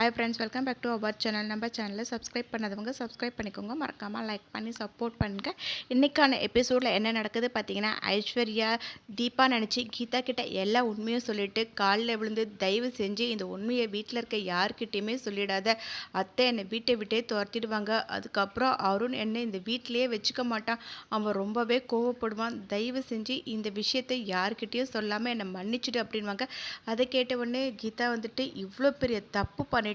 Hi friends, welcome back to our channel. நம்ம சேனலை subscribe பண்ணாதவங்க சப்ஸ்கிரைப் பண்ணிக்கோங்க. மறக்காமல் லைக் பண்ணி சப்போர்ட் பண்ணுங்கள். இன்றைக்கான எபிசோடில் என்ன நடக்குது பார்த்தீங்கன்னா, ஐஸ்வர்யா தீபா நினச்சி கீதா கிட்ட எல்லா உண்மையும் சொல்லிட்டு காலில் விழுந்து தயவு செஞ்சு இந்த உண்மையை வீட்டில் இருக்க யார்கிட்டையுமே சொல்லிடாத, அத்தை என்னை வீட்டை விட்டே துரத்திடுவாங்க, அதுக்கப்புறம் அருண் என்னை இந்த வீட்டிலையே வச்சுக்க மாட்டான், அவன் ரொம்பவே கோவப்படுவான், தயவு செஞ்சு இந்த விஷயத்தை யார்கிட்டையும் சொல்லாமல் என்னை மன்னிச்சிடு அப்படின்வாங்க. அதை கேட்ட உடனே கீதா வந்துட்டு, இவ்வளோ பெரிய தப்பு பண்ணிட்டு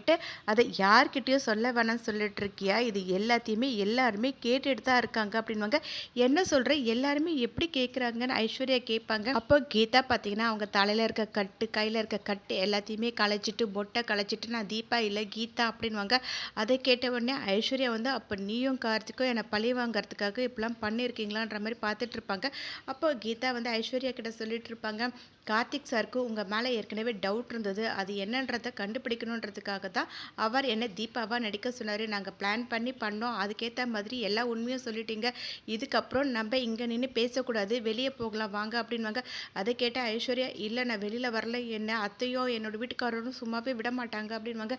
அதை யார்கிட்டயும் சொல்ல வேணாம்னு சொல்லிட்டு இருக்கியா, இது எல்லாத்தையுமே எல்லாருமே கேட்டுட்டு தான் இருக்காங்க அப்படின்வாங்க. என்ன சொல்ற, எல்லாருமே எப்படி கேட்குறாங்கன்னு ஐஸ்வர்யா கேட்பாங்க. அப்போ கீதா பார்த்தீங்கன்னா அவங்க தலையில இருக்க கட்டு கையில் இருக்க கட்டு எல்லாத்தையுமே களைச்சிட்டு பொட்டை களைச்சிட்டு நான் தீபா இல்லை கீதா அப்படின்வாங்க. அதை கேட்ட உடனே ஐஸ்வர்யா வந்து, அப்போ நீயும் கார்த்திக்கும் என்னை பழி வாங்கறதுக்காக இப்படிலாம் பண்ணியிருக்கீங்களான்ற மாதிரி பார்த்துட்டு இருப்பாங்க. அப்போ கீதா வந்து ஐஸ்வர்யா கிட்ட சொல்லிட்டு இருப்பாங்க, கார்த்திக் சாருக்கு உங்கள் மேலே ஏற்கனவே டவுட் இருந்தது, அது என்னன்றதை கண்டுபிடிக்கணுன்றதுக்காக தான் அவர் என்னை தீபாவாக நடிக்க சொன்னார், நாங்கள் பிளான் பண்ணி பண்ணோம், அதுக்கேற்ற மாதிரி எல்லா உண்மையும் சொல்லிட்டீங்க, இதுக்கப்புறம் நம்ம இங்கே நின்று பேசக்கூடாது, வெளியே போகலாம் வாங்க அப்படின்வாங்க. அதை கேட்ட ஐஸ்வர்யா, இல்லை நான் வெளியில் வரல, என்ன அத்தையும் என்னோட வீட்டுக்காரரும் சும்மாவே விட மாட்டாங்க அப்படின்வாங்க.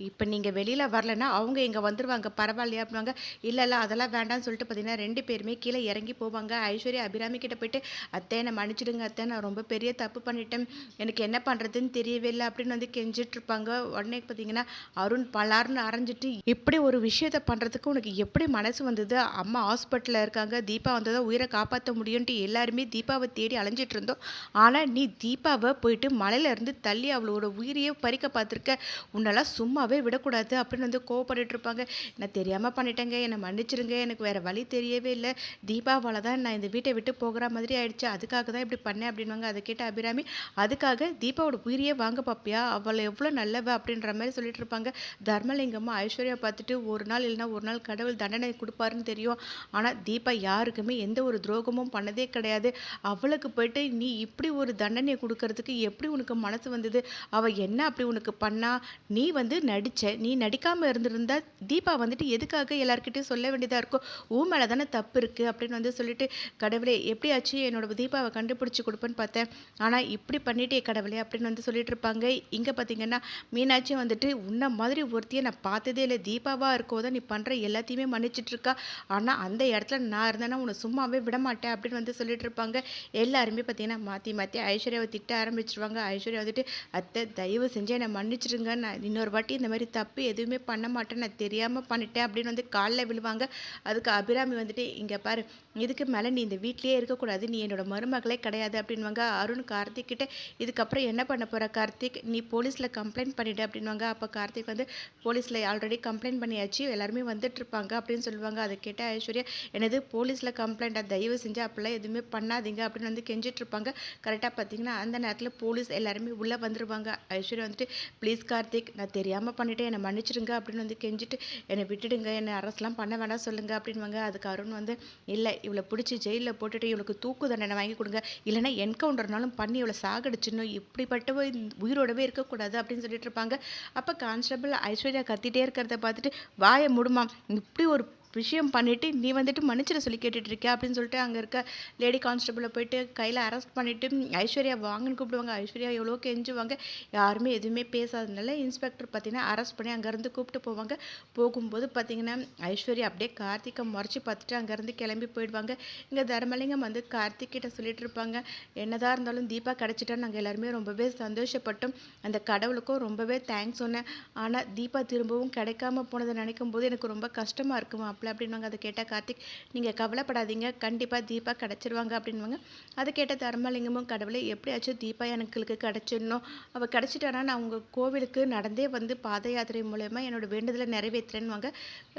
இப்போ நீங்கள் வெளியில் வரலன்னா அவங்க இங்கே வந்துடுவாங்க பரவாயில்லையா அப்படின்வாங்க. இல்லை அதெல்லாம் வேண்டாம்னு சொல்லிட்டு பார்த்தீங்கன்னா ரெண்டு பேருமே கீழே இறங்கி போவாங்க. ஐஸ்வர்யா அபிராமி கிட்ட போயிட்டு, அத்தை என்னை மன்னிச்சிடுங்க அத்தை, நான் ரொம்ப பெரிய தப்பு பண்ணிட்டேன், எனக்கு என்ன பண்ணுறதுன்னு தெரியவே இல்லை அப்படின்னு வந்து கெஞ்சிட்டு இருப்பாங்க. உடனே பார்த்தீங்கன்னா அருண் பலார்னு அரைஞ்சிட்டு, இப்படி ஒரு விஷயத்த பண்ணுறதுக்கு உனக்கு எப்படி மனசு வந்தது, அம்மா ஹாஸ்பிட்டலில் இருக்காங்க, தீபா வந்ததான் உயிரை காப்பாற்ற முடியும்ட்டு எல்லாருமே தீபாவை தேடி அலைஞ்சிட்டு இருந்தோம், ஆனால் நீ தீபாவை போயிட்டு மலையிலேருந்து தள்ளி அவளோட உயிரையே பறிக்க பார்த்துருக்க, உன்னெல்லாம் சும்மாவே விடக்கூடாது அப்படின்னு வந்து கோவப்பட்டு இருப்பாங்க. நான் தெரியாமல் பண்ணிட்டேங்க, என்னை மன்னிச்சிருங்க, எனக்கு வேறு வழி தெரியவே இல்லை, தீபாவால் தான் நான் இந்த வீட்டை விட்டு போகிற மாதிரி ஆயிடுச்சு, அதுக்காக தான் இப்படி பண்ணேன் அப்படின்வாங்க. அதை கேட்ட அபிராமி, அதுக்காக தீபாவோட உயிரையே வாங்க பாப்பியா, அவளை எவ்வளோ நல்லவ அப்படின்ற மாதிரி சொல்லிட்டு இருப்பாங்க. தர்மலிங்கமும் ஐஸ்வர்யா பார்த்துட்டு, ஒரு நாள் இல்லைன்னா ஒரு நாள் கடவுள் தண்டனை கொடுப்பாருன்னு தெரியும், ஆனால் தீபா யாருக்குமே எந்த ஒரு துரோகமும் பண்ணதே கிடையாது, அவளுக்கு போயிட்டு நீ இப்படி ஒரு தண்டனை கொடுக்கறதுக்கு எப்படி உனக்கு மனசு வந்தது, அவள் என்ன அப்படி உனக்கு பண்ணா, நீ வந்து நடிச்ச, நீ நடிக்காமல் இருந்திருந்தா தீபா வந்துட்டு எதுக்காக எல்லாருக்கிட்டையும் சொல்ல வேண்டியதாக இருக்கும், ஊ மேலே தானே தப்பு இருக்குது அப்படின்னு வந்து சொல்லிட்டு, கடவுளே எப்படியாச்சு என்னோட தீபாவை கண்டுபிடிச்சி கொடுப்பேன்னு பார்த்தேன், ஆனால் இப்படி பண்ணிட்டே கடவுளே அப்படின்னு வந்து சொல்லிட்டு இருப்பாங்க. இங்கே பார்த்தீங்கன்னா மீனாட்சி வந்துட்டு, உன்ன மாதிரி ஒருத்தியை நான் பார்த்ததே இல்லை, தீபாவாக இருக்கோத நீ பண்ணுற எல்லாத்தையுமே மன்னிச்சிட்டு இருக்கா, ஆனால் அந்த இடத்துல நான் இருந்தேன்னா உன்னை சும்மாவே விட மாட்டேன் அப்படின்னு வந்து சொல்லிட்டு இருப்பாங்க. எல்லாருமே பார்த்தீங்கன்னா மாற்றி மாற்றி ஐஸ்வர்யாவை திட்ட ஆரம்பிச்சிருவாங்க. ஐஸ்வர்யா வந்துட்டு, அத்தை தயவு செஞ்சு என்னை மன்னிச்சிடுங்க, நான் இன்னொரு வாட்டி இந்த மாதிரி தப்பு எதுவுமே பண்ண மாட்டேன், நான் தெரியாமல் பண்ணிட்டேன் அப்படின்னு வந்து காலில் விழுவாங்க. அதுக்கு அபிராமி வந்துட்டு, இங்கே பாரு, இதுக்கு மேலே நீ இந்த வீட்லேயே இருக்கக்கூடாது, நீ என்னோட மருமகளே கிடையாது அப்படின்வாங்க. அருண் கார்த்திக் கிட்ட, இதுக்கப்புறம் என்ன பண்ண போகிற கார்த்திக், நீ போலீஸில் கம்ப்ளைண்ட் பண்ணிவிடு அப்படின்வாங்க. அப்போ கார்த்திக் வந்து, போலீஸில் ஆல்ரெடி கம்ப்ளைண்ட் பண்ணியாச்சு, எல்லாருமே வந்துட்டுருப்பாங்க அப்படின்னு சொல்லுவாங்க. அதை கேட்ட ஐஸ்வர்யா, எனது போலீஸில் கம்ப்ளைண்ட்டாக, தயவு செஞ்சு அப்படிலாம் எதுவுமே பண்ணாதீங்க அப்படின்னு வந்து கெஞ்சிட்ருப்பாங்க. கரெக்டாக பார்த்தீங்கன்னா அந்த நேரத்தில் போலீஸ் எல்லாருமே உள்ளே வந்துடுவாங்க. ஐஸ்வர்யா வந்துட்டு, ப்ளீஸ் கார்த்திக், நான் தெரியாமல் பண்ணிவிட்டு என்னை மன்னிச்சிடுங்க அப்படின்னு வந்து கெஞ்சிட்டு, என்னை விட்டுடுங்க, என்னை அரசெலாம் பண்ண வேண்டாம் சொல்லுங்கள் அப்படின்வாங்க. அதுக்கு அருண் வந்து, இல்லை இவளை பிடிச்சி ஜெயிலில் போட்டுட்டு இவளுக்கு தூக்கு தண்டனை வாங்கி கொடுங்க, இல்லைனா என்கவுண்டர்னாலும் பண்ணி இவளை சாகடிச்சிடணும், இப்படிப்பட்டவ உயிரோடவே இருக்கக்கூடாது அப்படின்னு சொல்லிட்டு இருப்பாங்க. அப்போ கான்ஸ்டபிள் ஐஸ்வர்யா கத்திட்டே இருக்கிறத பார்த்துட்டு, வாயை மூடுமா, இப்படி ஒரு விஷயம் பண்ணிவிட்டு நீ வந்துட்டு மன்னிச்சிட சொல்லி கேட்டுட்ருக்கியா அப்படின்னு சொல்லிட்டு அங்கே இருக்க லேடி கான்ஸ்டபிளை போயிட்டு கையில் அரெஸ்ட் பண்ணிவிட்டு ஐஸ்வர்யா வாங்கன்னு கூப்பிடுவாங்க. ஐஸ்வர்யா எவ்வளோ கெஞ்சுவாங்க, யாருமே எதுவுமே பேசாதனால இன்ஸ்பெக்டர் பார்த்தீங்கன்னா அரெஸ்ட் பண்ணி அங்கேருந்து கூப்பிட்டு போவாங்க. போகும்போது பார்த்தீங்கன்னா ஐஸ்வர்யா அப்படியே கார்த்திகை முறைச்சி பார்த்துட்டு அங்கேருந்து கிளம்பி போயிடுவாங்க. இங்கே தர்மலிங்கம் வந்து கார்த்திக் கிட்ட சொல்லிட்டு இருப்பாங்க, என்னதான் இருந்தாலும் தீபா கிடச்சிட்டா நாங்கள் எல்லாருமே ரொம்பவே சந்தோஷப்பட்டோம், அந்த கடவுளுக்கும் ரொம்பவே தேங்க்ஸ் சொன்னேன், ஆனால் தீபா திரும்பவும் கிடைக்காம போனதை நினைக்கும் போது எனக்கு ரொம்ப கஷ்டமாக இருக்குமா அப்படின்வாங்க. அதை கேட்டால் கார்த்திக், நீங்கள் கவலைப்படாதீங்க, கண்டிப்பாக தீபா கிடச்சிருவாங்க அப்படின்வாங்க. அதை கேட்ட தர்மலிங்கமும், கடவுளே எப்படியாச்சும் தீபா எனக்கு கிடச்சிடணும், அவள் கிடச்சிட்டானா நான் உங்கள் கோவிலுக்கு நடந்தே வந்து பாத யாத்திரை மூலயமா என்னோட வேண்டுதலை நிறைவேற்றுறேன்னுவாங்க.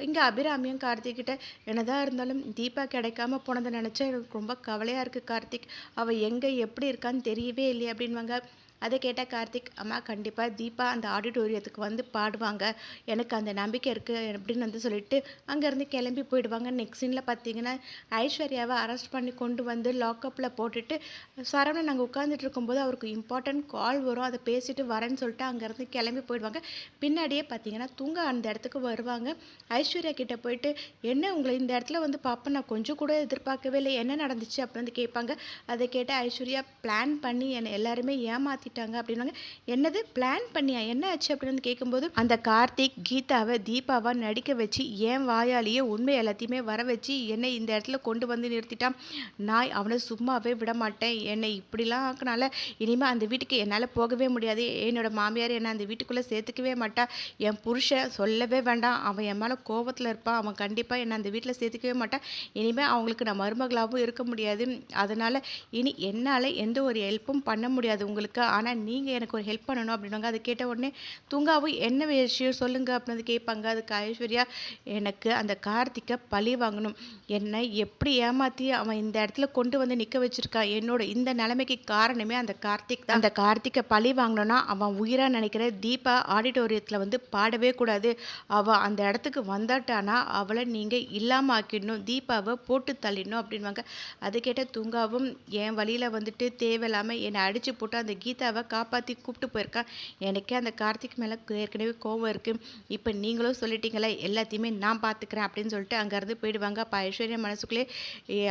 இங்கே அபிராமியும் கார்த்திக் கிட்ட, என்னதான் இருந்தாலும் தீபா கிடைக்காம போனதை நினச்சா எனக்கு ரொம்ப கவலையாக இருக்குது கார்த்திக், அவள் எங்கே எப்படி இருக்கான்னு தெரியவே இல்லையே அப்படின்வாங்க. அதை கேட்டால் கார்த்திக், அம்மா கண்டிப்பாக தீபா அந்த ஆடிட்டோரியத்துக்கு வந்து பாடுவாங்க, எனக்கு அந்த நம்பிக்கை இருக்குது அப்படின்னு வந்து சொல்லிட்டு அங்கேருந்து கிளம்பி போயிடுவாங்க. நெக்ஸ்ட் சீனில் பார்த்தீங்கன்னா ஐஸ்வர்யாவை அரெஸ்ட் பண்ணி கொண்டு வந்து லாக்கப்பில் போட்டுட்டு சரவணன் அங்கே உட்காந்துட்டு இருக்கும்போது அவருக்கு இம்பார்ட்டன்ட் கால் வரும், அதை பேசிட்டு வரேன்னு சொல்லிட்டு அங்கேருந்து கிளம்பி போயிடுவாங்க. பின்னாடியே பார்த்தீங்கன்னா தூங்க அந்த இடத்துக்கு வருவாங்க. ஐஸ்வர்யா கிட்ட போயிட்டு, என்ன உங்களை இந்த இடத்துல வந்து பார்ப்பேன் நான் கொஞ்சம் கூட எதிர்பார்க்கவே இல்லை, என்ன நடந்துச்சு அப்படின்னு வந்து கேட்பாங்க. அதை கேட்ட ஐஸ்வர்யா, பிளான் பண்ணி என்னை எல்லாருமே ஏமாற்றி ஏமாத்திட்டாங்க அப்படின்னாங்க. என்னது பிளான் பண்ணியா? என்ன ஆச்சு அப்படின்னு வந்து கேட்கும்போது, அந்த கார்த்திக் கீதாவை தீபாவா நடிக்க வச்சு என் வாயாலேயே உண்மை எல்லாத்தையுமே வர வச்சு என்னை இந்த இடத்துல கொண்டு வந்து நிறுத்திட்டான். நான் அவனை சும்மாவே விட மாட்டேன். என்னை இப்படிலாம் ஆக்குனால இனிமேல் அந்த வீட்டுக்கு என்னால் போகவே முடியாது. என்னோட மாமியார் என்னை அந்த வீட்டுக்குள்ளே சேர்த்துக்கவே மாட்டா. என் புருஷன் சொல்லவே வேண்டாம். அவன் என் மேலே கோபத்தில் இருப்பான். அவன் கண்டிப்பாக என்னை அந்த வீட்டில் சேர்த்துக்கவே மாட்டான். இனிமேல் அவங்களுக்கு நான் மருமகளாகவும் இருக்க முடியாது. அதனால் இனி என்னால் எந்த ஒரு ஹெல்ப்பும் பண்ண முடியாது உங்களுக்கு. ஆனால் நீங்கள் எனக்கு ஒரு ஹெல்ப் பண்ணணும் அப்படின்னாங்க. அது கேட்ட உடனே தூங்காவும் என்ன விஷயம் சொல்லுங்க அப்படின்னு வந்து கேட்பாங்க. அதுக்கு ஐஸ்வர்யா, எனக்கு அந்த கார்த்திகை பழி வாங்கணும். என்னை எப்படி ஏமாற்றி அவன் இந்த இடத்துல கொண்டு வந்து நிற்க வச்சிருக்கான். என்னோட இந்த நிலைமைக்கு காரணமே அந்த கார்த்திக் தான். அந்த கார்த்திகை பழி வாங்கணும்னா அவன் உயிராக நினைக்கிற தீபா ஆடிட்டோரியத்தில் வந்து பாடவே கூடாது. அவள் அந்த இடத்துக்கு வந்துட்டானா அவளை நீங்கள் இல்லாமல் ஆக்கிடணும். தீபாவை போட்டு தள்ளிடணும் அப்படின்வாங்க. அதை கேட்ட தூங்காவும், என் வழியில் வந்துட்டு தேவையில்லாமல் என்னை அடித்து போட்டு அந்த கீதாவை காப்பாற்றி கூப்பிட்டு போயிருக்கான். எனக்கே அந்த கார்த்திக் மேலே ஏற்கனவே கோவம் இருக்குது. இப்போ நீங்களும் சொல்லிட்டீங்களே, எல்லாத்தையுமே நான் பார்த்துக்கிறேன் அப்படின்னு சொல்லிட்டு அங்கேருந்து போயிடுவாங்க. அப்போ ஐஸ்வர்யா மனசுக்குள்ளே,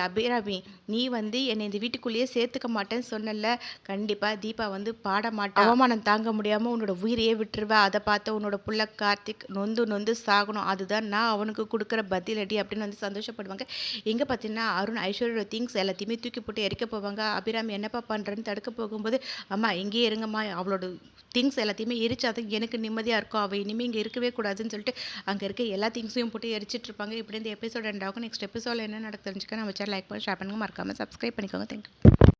அபிராமி, நீ வந்து என்னை இந்த வீட்டுக்குள்ளேயே சேர்த்துக்க மாட்டேன்னு சொன்னல, கண்டிப்பாக தீபா வந்து பாட மாட்டா. அவமானம் தாங்க முடியாமல் உன்னோட உயிரையே விட்டுருவா. அதை பார்த்து உன்னோட புள்ள கார்த்திக் நொந்து நொந்து சாகணும். அதுதான் நான் அவனுக்கு கொடுக்குற பதிலடி அப்படின்னு வந்து சந்தோஷப்படுவாங்க. எங்கே பார்த்தீங்கன்னா அருண் ஐஸ்வர்யோட திங்ஸ் எல்லாத்தையுமே தூக்கி போட்டு எரிக்க போவாங்க. அபிராமி என்னப்பா பண்ணுறேன்னு தடுக்க போகும்போது, அம்மா இங்கேயே இருங்கம்மா, அவளோட திங்ஸ் எல்லாத்தையுமே எரிச்சாதான் எனக்கு நிம்மதியாக இருக்கும். அவள் இனிமேல் இங்கே இருக்கவே கூடாதுன்னு சொல்லிட்டு அங்கே இருக்க எல்லா திங்ஸையும் போட்டு எரிச்சிட்டு இருப்பாங்க. இப்படி இந்த எபிசோட் எண்ட் ஆகும். நெக்ஸ்ட் எபிசோட என்ன நடக்குது தெரிஞ்சுக்க நம்ம சேனல் லைக் பண்ணி ஷேர் பண்ணுங்க. மறக்காமல் சப்ஸ்கிரைப் பண்ணிக்கோங்க. தேங்க்யூ.